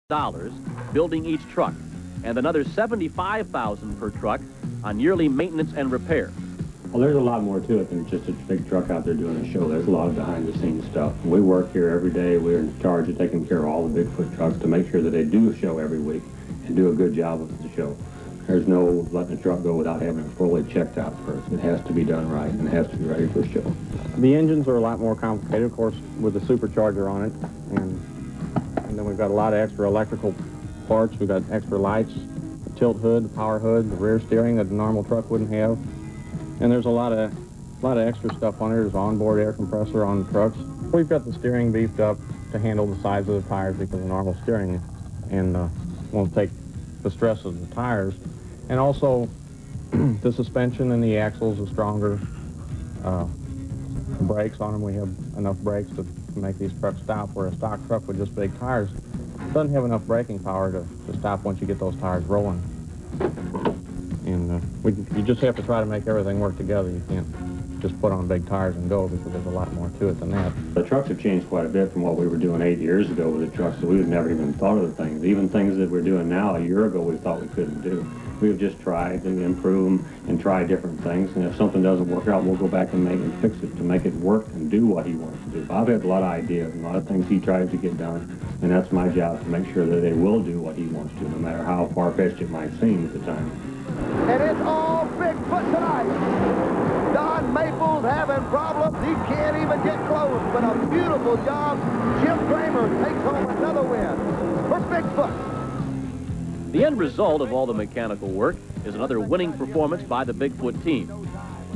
building each truck, and another $75,000 per truck on yearly maintenance and repair. Well, there's a lot more to it than just a big truck out there doing a show. There's a lot of behind-the-scenes stuff. We work here every day. We're in charge of taking care of all the Bigfoot trucks to make sure that they do a show every week and do a good job of the show. There's no letting a truck go without having it fully checked out first. It has to be done right, and it has to be ready for a show. The engines are a lot more complicated, of course, with the supercharger on it, and then we've got a lot of extra electrical parts. We've got extra lights, the tilt hood, the power hood, the rear steering that a normal truck wouldn't have. And there's a lot of extra stuff on there. There's onboard air compressor on the trucks. We've got the steering beefed up to handle the size of the tires because of normal steering and won't take the stress of the tires. And also, the suspension and the axles are stronger. Brakes on them, we have enough brakes to make these trucks stop, where a stock truck with just big tires doesn't have enough braking power to stop once you get those tires rolling. And you just have to try to make everything work together. You can't just put on big tires and go, because there's a lot more to it than that. The trucks have changed quite a bit from what we were doing 8 years ago with the trucks, so we've never even thought of the things. Even things that we're doing now, a year ago we thought we couldn't do. We've just tried to improve them and try different things, and if something doesn't work out, we'll go back and fix it to make it work and do what he wants to do. Bob has a lot of ideas and a lot of things he tries to get done, and that's my job, to make sure that they will do what he wants to, no matter how far-fetched it might seem at the time. And it's all Bigfoot tonight. Don Maple's having problems. He can't even get close, but a beautiful job. Jim Kramer takes home another win for Bigfoot. The end result of all the mechanical work is another winning performance by the Bigfoot team.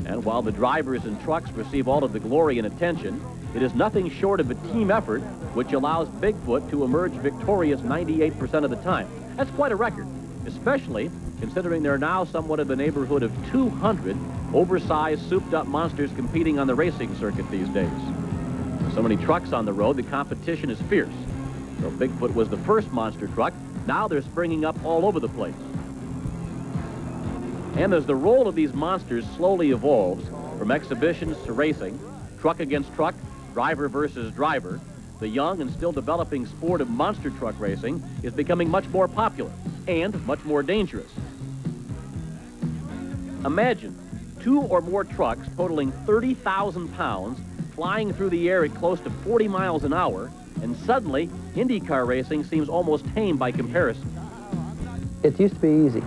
And while the drivers and trucks receive all of the glory and attention, it is nothing short of a team effort which allows Bigfoot to emerge victorious 98% of the time. That's quite a record, especially considering there are now somewhat of a neighborhood of 200 oversized, souped-up monsters competing on the racing circuit these days. With so many trucks on the road, the competition is fierce. So Bigfoot was the first monster truck. Now they're springing up all over the place. And as the role of these monsters slowly evolves from exhibitions to racing, truck against truck, driver versus driver, the young and still developing sport of monster truck racing is becoming much more popular and much more dangerous. Imagine 2 or more trucks totaling 30,000 pounds flying through the air at close to 40 miles an hour, and suddenly IndyCar racing seems almost tame by comparison. It used to be easy.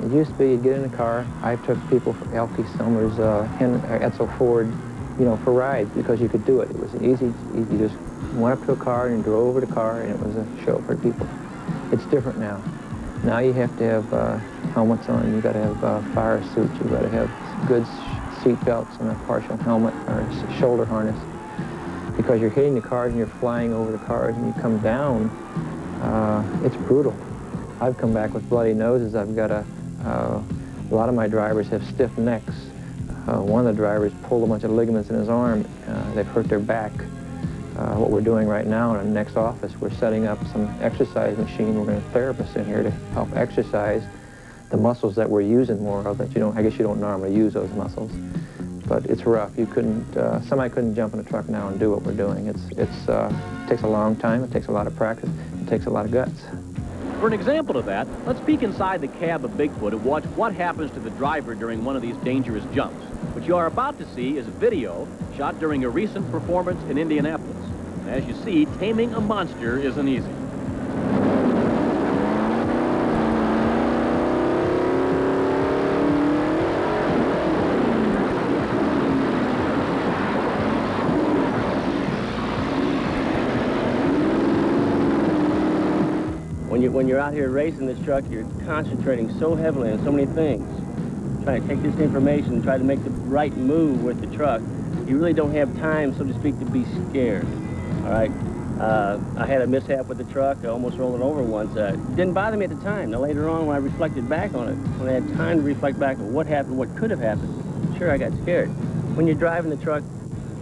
It used to be you'd get in a car. I took people from Elkie Summers, Edsel Ford, you know, for rides because you could do it. It was easy. You just went up to a car and drove over the car, and it was a show for people. It's different now. Now you have to have helmets on. You've got to have fire suits. You've got to have good seat belts and a partial helmet or shoulder harness, because you're hitting the cars and you're flying over the cars, and you come down, it's brutal. I've come back with bloody noses. I've got a lot of my drivers have stiff necks. One of the drivers pulled a bunch of ligaments in his arm. They've hurt their back. What we're doing right now in the next office, we're setting up some exercise machine. We're going to have therapists in here to help exercise the muscles that we're using more of, that you don't, I guess you don't normally use those muscles. But it's rough. You couldn't, somebody couldn't jump in a truck now and do what we're doing. It takes a long time, it takes a lot of practice, it takes a lot of guts. For an example of that, let's peek inside the cab of Bigfoot and watch what happens to the driver during one of these dangerous jumps. What you are about to see is a video shot during a recent performance in Indianapolis. And as you see, taming a monster isn't easy. When you're out here racing this truck, you're concentrating so heavily on so many things. Trying to take this information and try to make the right move with the truck. You really don't have time, so to speak, to be scared. All right? I had a mishap with the truck. I almost rolled it over once. It didn't bother me at the time. Now, later on, when I reflected back on it, when I had time to reflect back on what happened, what could have happened, sure, I got scared. When you're driving the truck,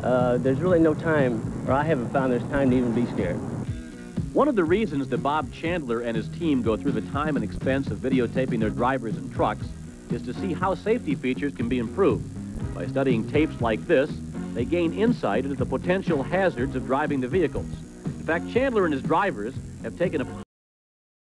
there's really no time, or I haven't found there's time to even be scared. One of the reasons that Bob Chandler and his team go through the time and expense of videotaping their drivers and trucks is to see how safety features can be improved. By studying tapes like this, they gain insight into the potential hazards of driving the vehicles. In fact, Chandler and his drivers have taken a